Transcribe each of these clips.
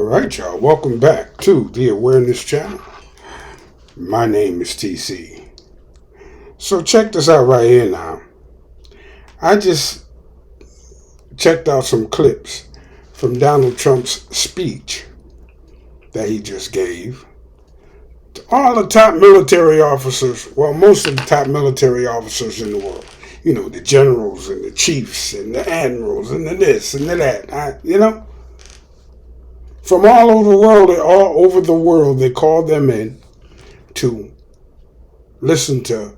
All right, y'all. Welcome back to the Awareness Channel. My name is TC. So check this out right here now. I just checked out some clips from Donald Trump's speech that he just gave to all the top military officers, well, most of the top military officers in the world. You know, the generals and the chiefs and the admirals and the this and the that. From all over the world, they called them in to listen to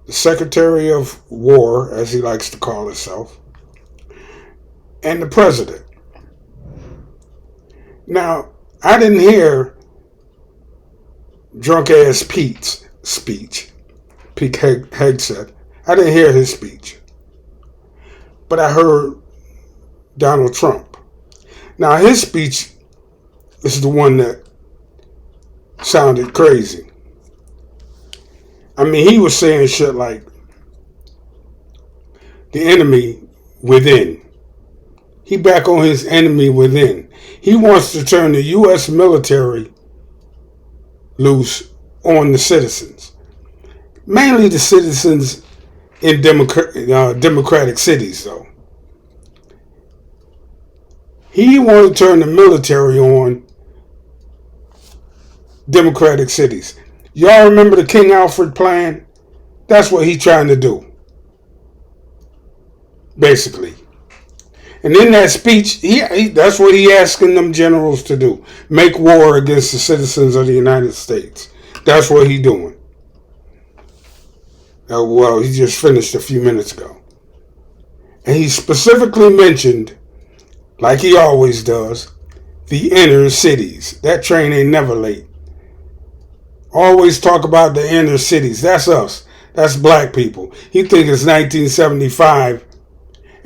the Secretary of War, as he likes to call himself, and the President. Now, I didn't hear drunk-ass Pete's speech, Pete Hegseth. I didn't hear his speech. But I heard Donald Trump. Now, his speech is the one that sounded crazy. I mean, he was saying shit like, the enemy within. He back on his enemy within. He wants to turn the U.S. military loose on the citizens. Mainly the citizens in democratic cities, though. He wanted to turn the military on democratic cities. Y'all remember the King Alfred plan? That's what he's trying to do, basically. And in that speech, that's what he asking them generals to do. Make war against the citizens of the United States. That's what he doing. Well, he just finished a few minutes ago. And he specifically mentioned, like he always does, the inner cities. That train ain't never late. Always talk about the inner cities. That's us. That's black people. He think it's 1975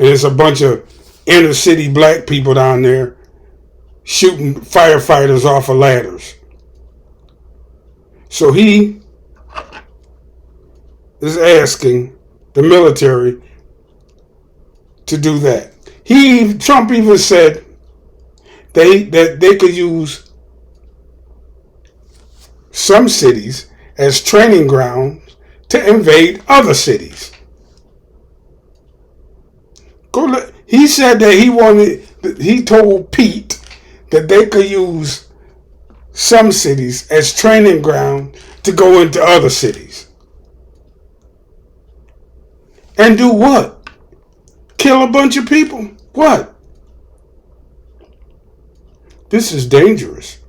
and it's a bunch of inner city black people down there shooting firefighters off of ladders. So he is asking the military to do that. Trump even said that they could use some cities as training grounds to invade other cities. He said that he told Pete that they could use some cities as training ground to go into other cities. And do what? Kill a bunch of people? What? This is dangerous.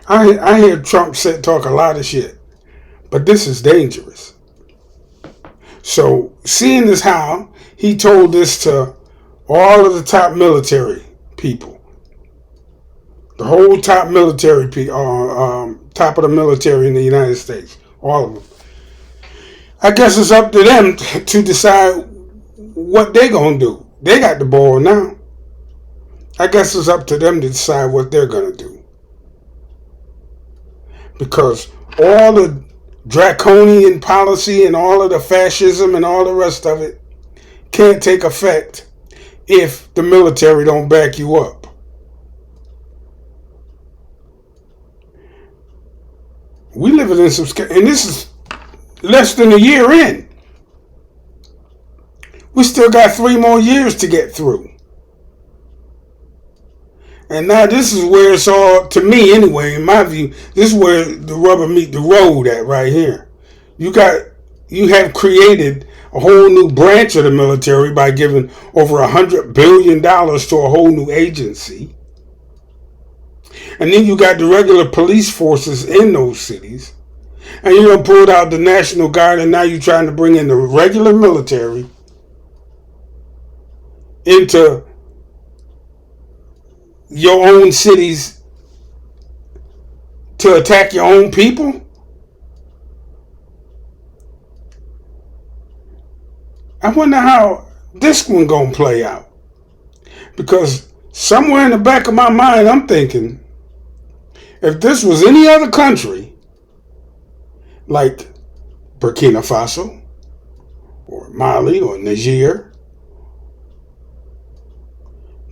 I hear Trump talk a lot of shit, but this is dangerous. So, seeing as how he told this to all of the top military people, the whole top military top of the military in the United States, all of them, I guess it's up to them to decide what they gonna do. They got the ball now. I guess it's up to them to decide what they're gonna do. Because all the draconian policy and all of the fascism and all the rest of it can't take effect if the military don't back you up. We live in some, and this is less than a year in. We still got 3 more years to get through. And now this is where it's all, to me anyway, in my view, this is where the rubber meet the road at right here. You have created a whole new branch of the military by giving over $100 billion to a whole new agency. And then you got the regular police forces in those cities. And you done pulled out the National Guard, and now you're trying to bring in the regular military into your own cities to attack your own people? I wonder how this one gonna play out. Because somewhere in the back of my mind, I'm thinking, if this was any other country, like Burkina Faso, or Mali, or Niger,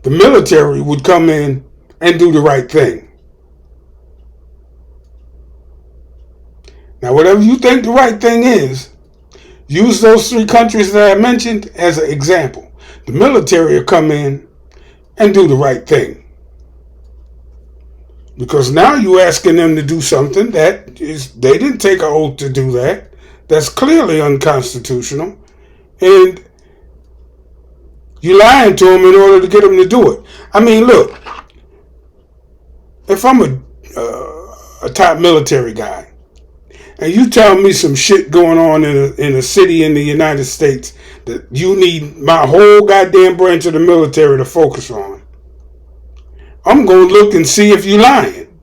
the military would come in and do the right thing. Now, whatever you think the right thing is, use those 3 countries that I mentioned as an example. The military will come in and do the right thing. Because now you're asking them to do something that is, they didn't take an oath to do that. That's clearly unconstitutional. And you're lying to them in order to get them to do it. I mean, look, if I'm a top military guy, and you tell me some shit going on in a city in the United States that you need my whole goddamn branch of the military to focus on, I'm going to look and see if you're lying.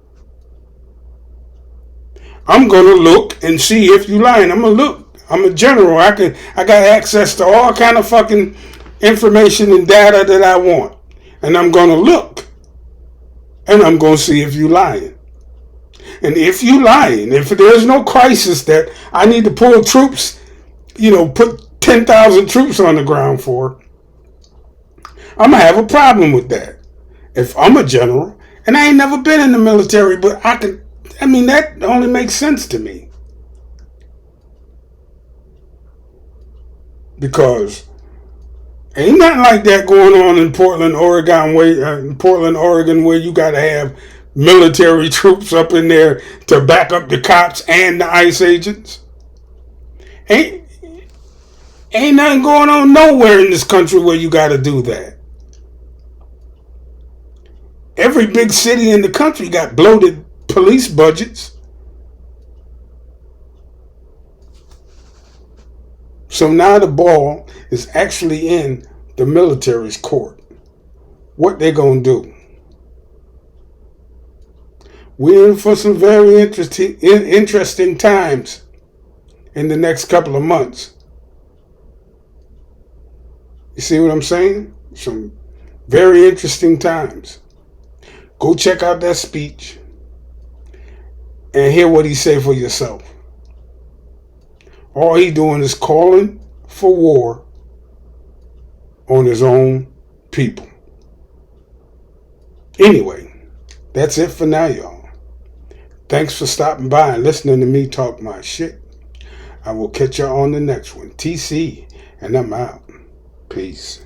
I'm going to look and see if you're lying. I'm going to look. I'm a general. I got access to all kind of fucking information and data that I want. And I'm going to look. And I'm going to see if you're lying. And if you're lying, if there's no crisis that I need to pull troops, put 10,000 troops on the ground for, I'm going to have a problem with that. If I'm a general, and I ain't never been in the military, but that only makes sense to me. Because ain't nothing like that going on in Portland, Oregon, where you got to have military troops up in there to back up the cops and the ICE agents. Ain't nothing going on nowhere in this country where you got to do that. Every big city in the country got bloated police budgets. So now the ball is actually in the military's court. What they gonna do? We're in for some very interesting times in the next couple of months. You see what I'm saying? Some very interesting times. Go check out that speech and hear what he said for yourself. All he doing is calling for war on his own people. Anyway, that's it for now, y'all. Thanks for stopping by and listening to me talk my shit. I will catch y'all on the next one. TC, and I'm out. Peace.